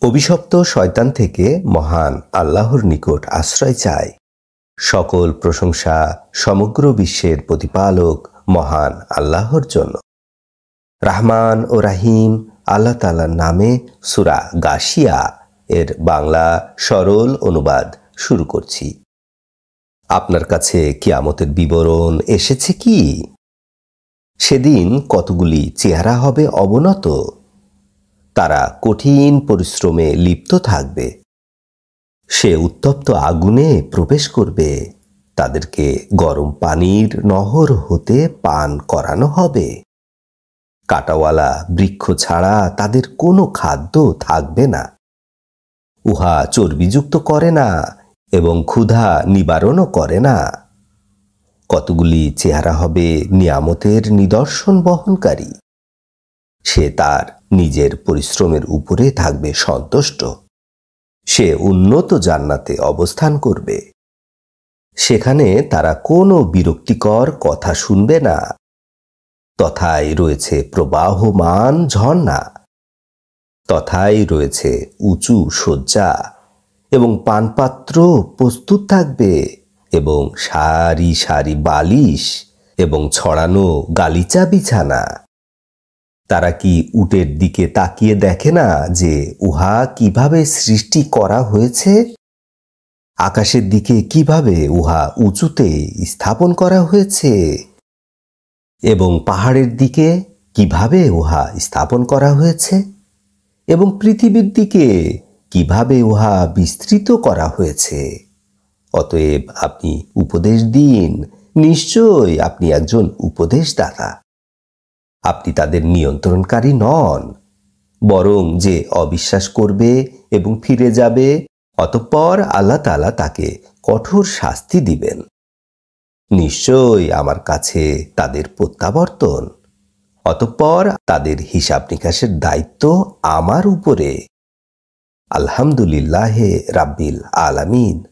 অভিশপ্ত শয়তান থেকে মহান আল্লাহর নিকট আশ্রয় চাই। সকল প্রশংসা সমগ্র বিশ্বের প্রতিপালক মহান আল্লাহর জন্য। রাহমান ও রাহিম আল্লাহ তাআলার নামে সূরা গাশিয়া এর বাংলা সরল অনুবাদ শুরু করছি। আপনার কাছে কিয়ামতের বিবরণ এসেছে কি? সেদিন কতগুলি চেহারা হবে অবনত, তারা কঠিন পরিশ্রমে লিপ্ত থাকবে। সে উত্তপ্ত আগুনে প্রবেশ করবে, তাদেরকে গরম পানির নহর হতে পান করানো হবে। কাঁটাওয়ালা বৃক্ষ ছাড়া তাদের কোনো খাদ্য থাকবে না। উহা চর্বিযুক্ত করে না এবং ক্ষুধা নিবারণও করে না। কতগুলি চেহারা হবে নিয়ামতের নিদর্শন বহনকারী। সে তার নিজের পরিশ্রমের উপরে থাকবে সন্তুষ্ট। সে উন্নত জান্নাতে অবস্থান করবে। সেখানে তারা কোনো বিরক্তিকর কথা শুনবে না। তথায় রয়েছে প্রবাহমান ঝর্ণা, তথায় রয়েছে উঁচু শয্যা এবং পানপাত্র প্রস্তুত থাকবে এবং সারি সারি বালিশ এবং ছড়ানো গালিচা বিছানা। তারা কি উটের দিকে তাকিয়ে দেখে না যে উহা কিভাবে সৃষ্টি করা হয়েছে? আকাশের দিকে কিভাবে উহা উঁচুতে স্থাপন করা হয়েছে এবং পাহাড়ের দিকে কিভাবে উহা স্থাপন করা হয়েছে এবং পৃথিবীর দিকে কিভাবে উহা বিস্তৃত করা হয়েছে। অতএব আপনি উপদেশ দিন, নিশ্চয়ই আপনি একজন উপদেশদাতা। আপনি তাদের নিয়ন্ত্রণকারী নন, বরং যে অবিশ্বাস করবে এবং ফিরে যাবে, অতঃপর আল্লাহ তাআলা তাকে কঠোর শাস্তি দিবেন। নিশ্চয়ই আমার কাছে তাদের প্রত্যাবর্তন, অতঃপর তাদের হিসাব নিকাশের দায়িত্ব আমার উপরে। আলহামদুলিল্লাহে রাব্বিল আলামিন।